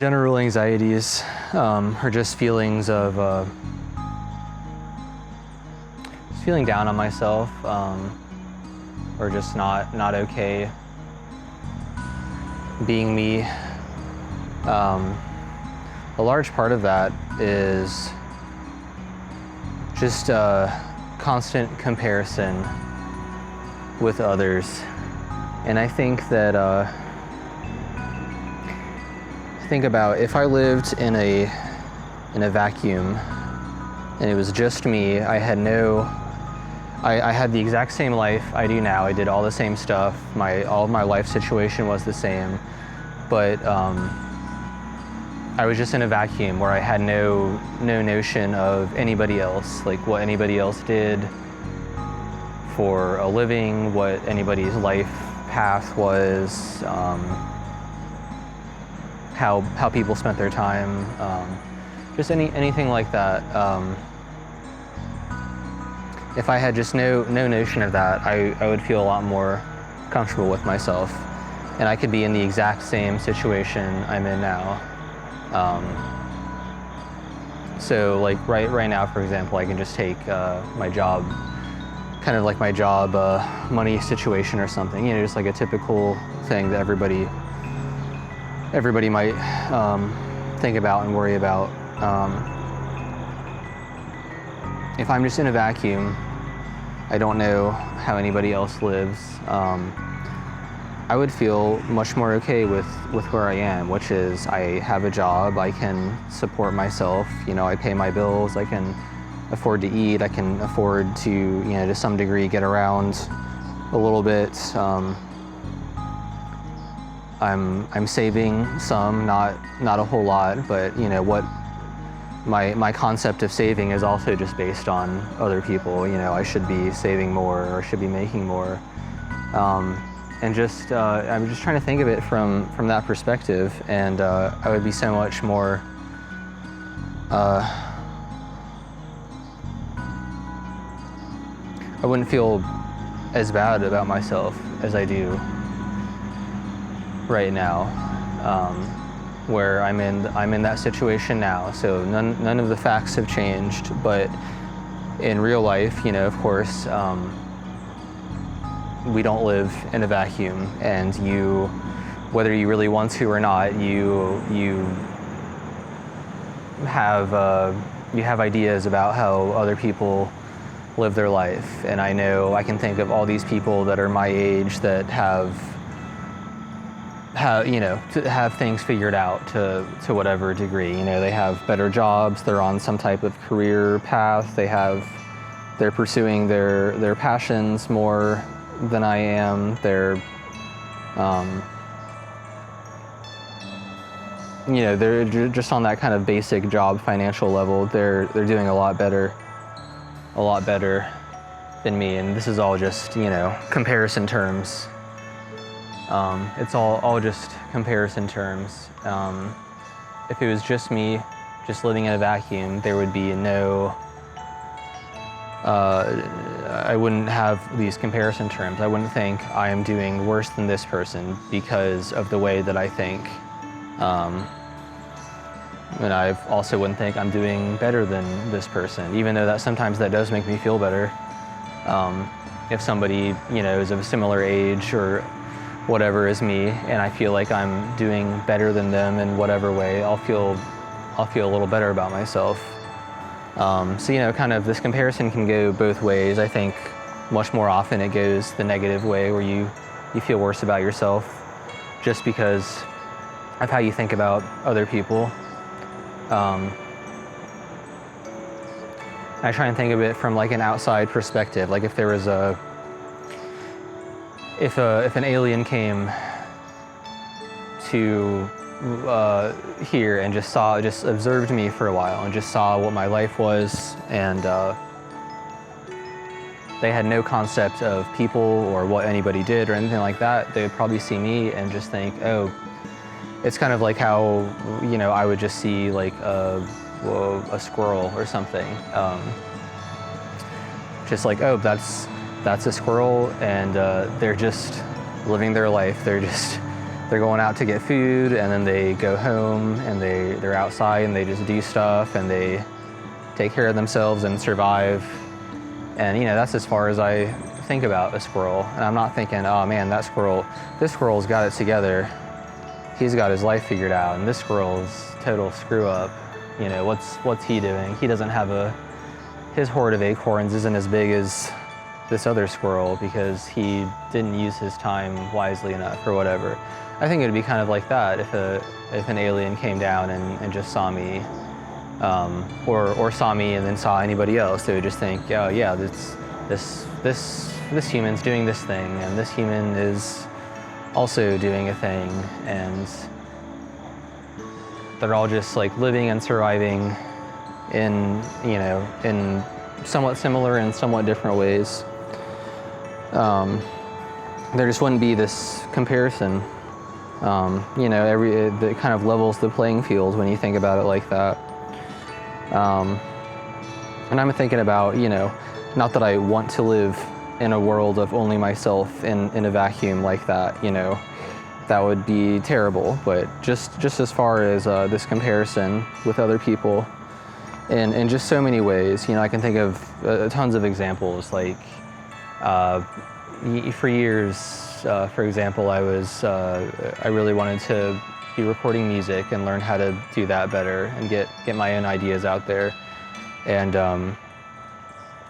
General anxieties are just feelings of feeling down on myself, or just not okay being me. A large part of that is just constant comparison with others, and I think that think about if I lived in a vacuum and it was just me. I had the exact same life I do now. I did all the same stuff. All of my life situation was the same, but I was just in a vacuum where I had no notion of anybody else, like what anybody else did for a living, what anybody's life path was, how people spent their time, just anything like that. If I had just no notion of that, I would feel a lot more comfortable with myself, and I could be in the exact same situation I'm in now. So like right now, for example, I can just take my job, kind of like my job money situation or something, just like a typical thing that everybody might think about and worry about. If I'm just in a vacuum, I don't know how anybody else lives, I would feel much more okay with where I am, which is I have a job, I can support myself, I pay my bills, I can afford to eat, I can afford to, to some degree get around a little bit. I'm saving some, not a whole lot, but what my concept of saving is also just based on other people. I should be saving more or should be making more, and just I'm just trying to think of it from that perspective, and I would be so much more I wouldn't feel as bad about myself as I do right now, where I'm in that situation now. So none of the facts have changed, but in real life, of course, we don't live in a vacuum, and whether you really want to or not, you have ideas about how other people live their life. And I can think of all these people that are my age that have things figured out to whatever degree. They have better jobs, they're on some type of career path, they're pursuing their passions more than I am. They're they're just on that kind of basic job financial level. They're doing a lot better than me, and this is all just comparison terms. It's all just comparison terms. If it was just me, just living in a vacuum, there would be I wouldn't have these comparison terms. I wouldn't think I am doing worse than this person because of the way that I think. And I also wouldn't think I'm doing better than this person, even though sometimes that does make me feel better. If somebody, is of a similar age or whatever as me, and I feel like I'm doing better than them in whatever way, I'll feel a little better about myself. So kind of this comparison can go both ways. I think much more often it goes the negative way, where you feel worse about yourself just because of how you think about other people. I try and think of it from like an outside perspective. Like if there was if an alien came to here and just observed me for a while and just saw what my life was, and they had no concept of people or what anybody did or anything like that, they would probably see me and just think, oh, it's kind of like how I would just see like a squirrel or something, just like, oh, that's a squirrel, and they're just living their life. They're just they're going out to get food, and then they go home and they're outside and they just do stuff and they take care of themselves and survive. And that's as far as I think about a squirrel. And I'm not thinking, oh man, this squirrel's got it together. He's got his life figured out, and this squirrel's total screw up. What's he doing? He doesn't have his hoard of acorns isn't as big as this other squirrel because he didn't use his time wisely enough or whatever. I think it'd be kind of like that if an alien came down and just saw me, or saw me and then saw anybody else. They would just think, oh yeah, this human's doing this thing, and this human is also doing a thing, and they're all just like living and surviving in somewhat similar and somewhat different ways. There just wouldn't be this comparison. It kind of levels the playing field when you think about it like that. And I'm thinking about, not that I want to live in a world of only myself in a vacuum like that, that would be terrible. But just as far as this comparison with other people, in just so many ways, I can think of tons of examples. Like for years, for example, I really wanted to be recording music and learn how to do that better and get my own ideas out there. And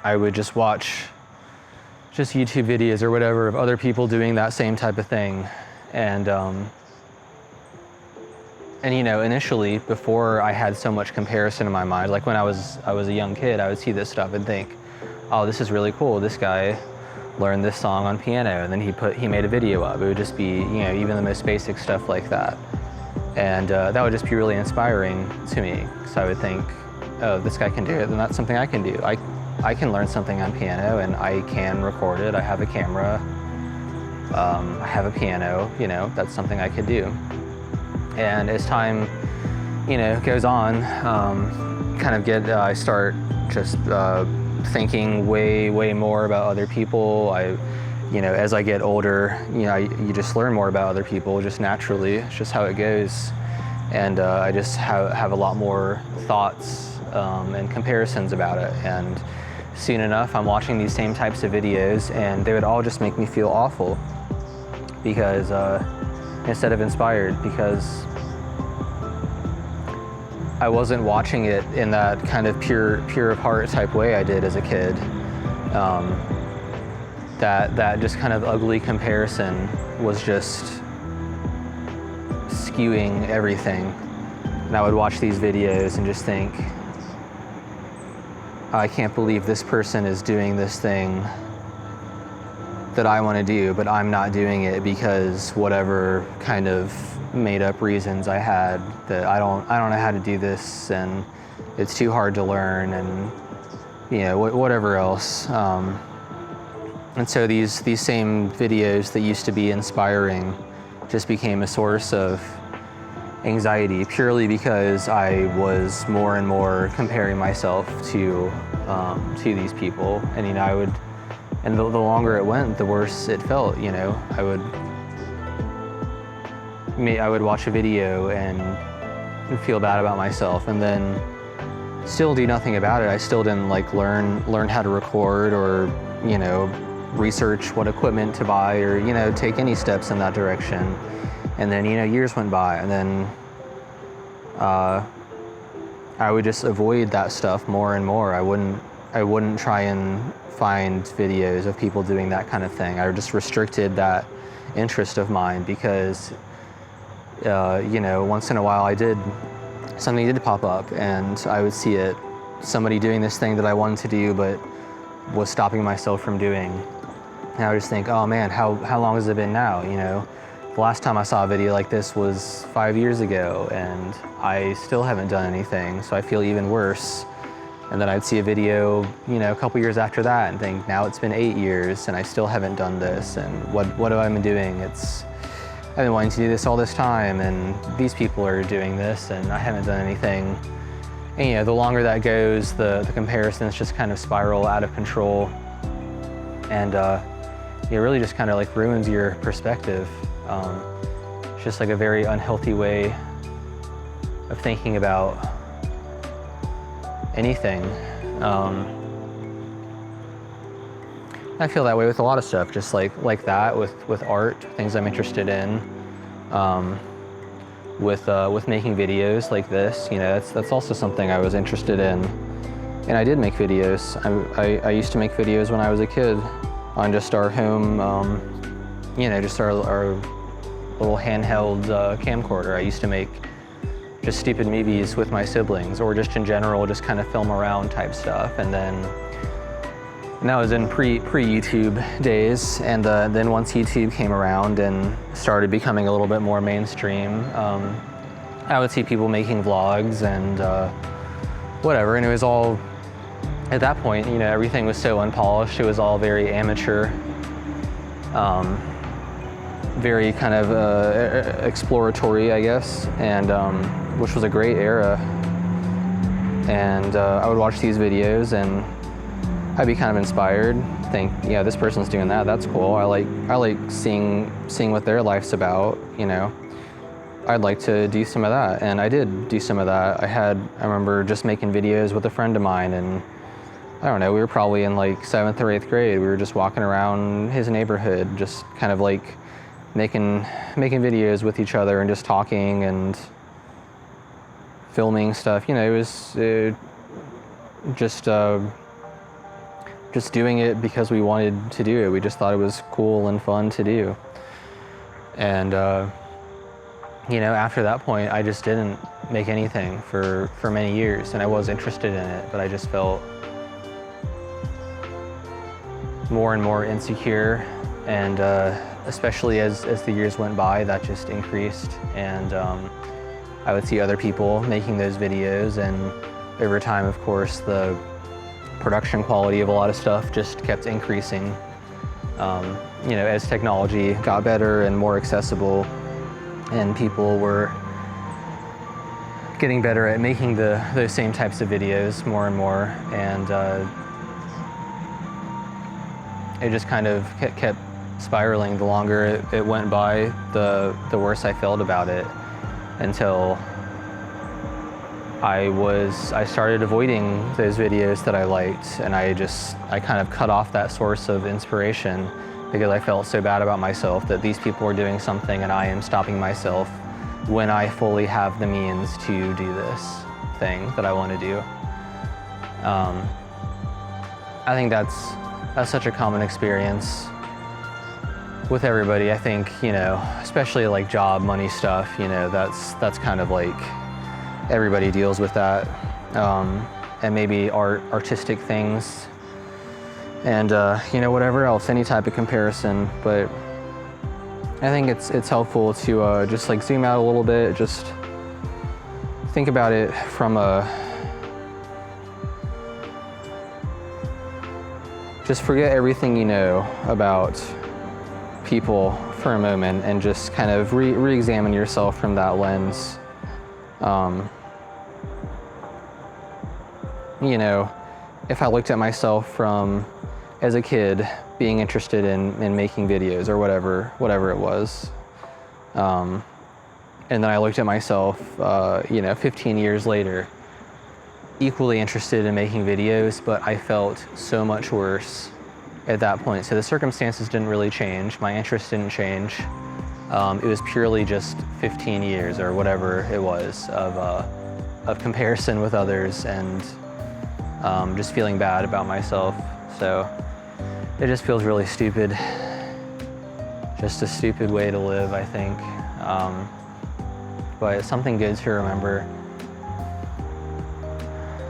I would just watch YouTube videos or whatever of other people doing that same type of thing. And initially, before I had so much comparison in my mind, like when I was a young kid, I would see this stuff and think, oh, this is really cool. This guy learned this song on piano, and then he made a video of it. It would just be, even the most basic stuff like that. And that would just be really inspiring to me. So I would think, oh, this guy can do it, then that's something I can do. I can learn something on piano, and I can record it. I have a camera. I have a piano, that's something I could do. And as time, goes on, I start just thinking way more about other people. As I get older, you just learn more about other people just naturally. It's just how it goes. And I just have a lot more thoughts and comparisons about it. And soon enough, I'm watching these same types of videos, and they would all just make me feel awful because instead of inspired, because I wasn't watching it in that kind of pure of heart type way I did as a kid. That just kind of ugly comparison was just skewing everything. And I would watch these videos and just think, I can't believe this person is doing this thing that I want to do, but I'm not doing it because whatever kind of made up reasons I had that I don't know how to do this, and it's too hard to learn, and whatever else. And so these same videos that used to be inspiring just became a source of anxiety, purely because I was more and more comparing myself to these people. And the longer it went, the worse it felt. I would watch a video and feel bad about myself, and then still do nothing about it. I still didn't learn how to record, or research what equipment to buy, or take any steps in that direction. And then years went by, and then I would just avoid that stuff more and more. I wouldn't try and find videos of people doing that kind of thing. I just restricted that interest of mine because once in a while something did pop up, and I would see it, somebody doing this thing that I wanted to do but was stopping myself from doing. And I would just think, oh man, how long has it been now? The last time I saw a video like this was 5 years ago, and I still haven't done anything, so I feel even worse. And then I'd see a video, a couple years after that and think, now it's been 8 years and I still haven't done this, and what have I been doing? I've been wanting to do this all this time, and these people are doing this and I haven't done anything. And the longer that goes, the comparisons just kind of spiral out of control, and it really just kind of ruins your perspective. It's just like a very unhealthy way of thinking about anything. I feel that way with a lot of stuff, just like that with art, things I'm interested in, with making videos like this. You know, that's also something I was interested in, and I did make videos. I used to make videos when I was a kid on just our home, you know, just our little handheld camcorder. I used to make just stupid movies with my siblings, or just in general, just kind of film around type stuff. And then that was in pre-YouTube days, and then once YouTube came around and started becoming a little bit more mainstream, I would see people making vlogs and whatever, and it was all, at that point, you know, everything was so unpolished. It was all very amateur, very kind of exploratory, I guess, and which was a great era. And I would watch these videos and I'd be kind of inspired, think, yeah, this person's doing that, that's cool. I like seeing what their life's about, you know. I'd like to do some of that, and I did do some of that. I remember just making videos with a friend of mine, and I don't know, we were probably in like 7th or 8th grade. We were just walking around his neighborhood, just kind of like making videos with each other and just talking and filming stuff. You know, it was just doing it because we wanted to do it. We just thought it was cool and fun to do. And you know, after that point, I just didn't make anything for many years, and I was interested in it, but I just felt more and more insecure, and especially as the years went by, that just increased. And I would see other people making those videos, and over time, of course, the production quality of a lot of stuff just kept increasing. You know, as technology got better and more accessible, and people were getting better at making those same types of videos more and more, and it just kind of kept spiraling. The longer it went by, the worse I felt about it, until I started avoiding those videos that I liked, and I kind of cut off that source of inspiration, because I felt so bad about myself that these people are doing something and I am stopping myself when I fully have the means to do this thing that I want to do. I think that's such a common experience with everybody. I think, you know, especially like job, money stuff, you know, that's kind of like everybody deals with that. And maybe artistic things, and you know, whatever else, any type of comparison. But I think it's helpful to just like zoom out a little bit, just think about it from just forget everything you know about people for a moment, and just kind of re-examine yourself from that lens. You know, if I looked at myself from as a kid being interested in making videos or whatever it was, and then I looked at myself, you know, 15 years later, equally interested in making videos, but I felt so much worse at that point. So the circumstances didn't really change. My interest didn't change. It was purely just 15 years or whatever it was of comparison with others, and just feeling bad about myself. So it just feels really stupid. Just a stupid way to live, I think. But it's something good to remember.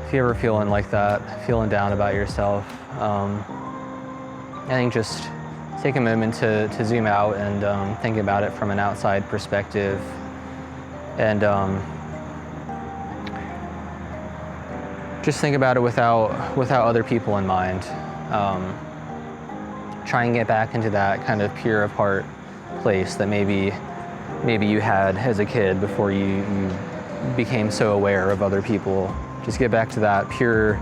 If you're ever feeling like that, feeling down about yourself, I think just take a moment to zoom out and think about it from an outside perspective, and just think about it without other people in mind. Try and get back into that kind of pure of heart place that maybe you had as a kid before you became so aware of other people. Just get back to that pure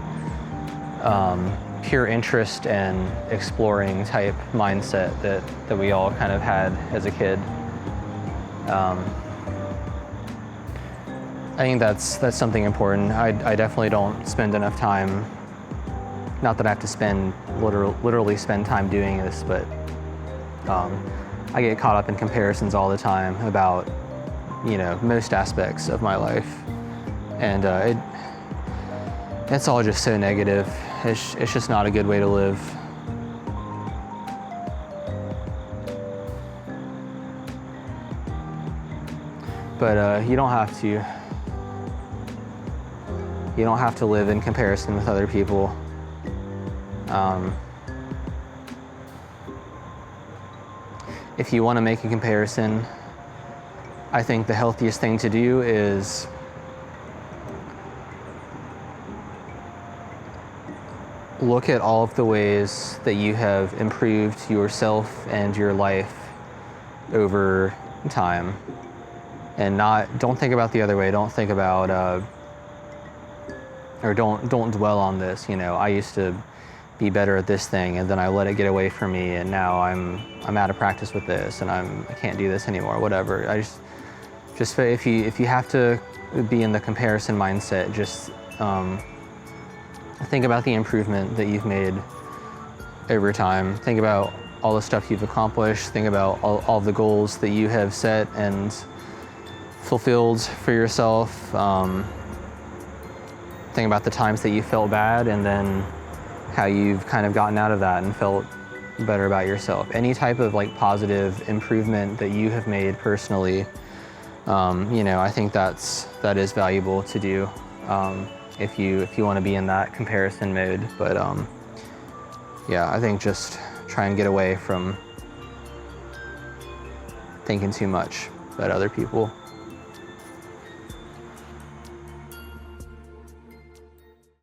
interest and exploring type mindset that we all kind of had as a kid. I think that's something important. I definitely don't spend enough time, not that I have to spend, literally spend time doing this, but I get caught up in comparisons all the time about, most aspects of my life. And it's all just so negative. It's just not a good way to live. But you don't have to. You don't have to live in comparison with other people. If you want to make a comparison, I think the healthiest thing to do is look at all of the ways that you have improved yourself and your life over time, and don't think about the other way. Don't think about or don't dwell on this. I used to be better at this thing, and then I let it get away from me, and now I'm out of practice with this, and I can't do this anymore. Whatever. I just if you have to be in the comparison mindset, just think about the improvement that you've made over time. Think about all the stuff you've accomplished. Think about all the goals that you have set and fulfilled for yourself. Think about the times that you felt bad, and then how you've kind of gotten out of that and felt better about yourself. Any type of positive improvement that you have made personally, I think that is valuable to do if you want to be in that comparison mode. But yeah, I think just try and get away from thinking too much about other people.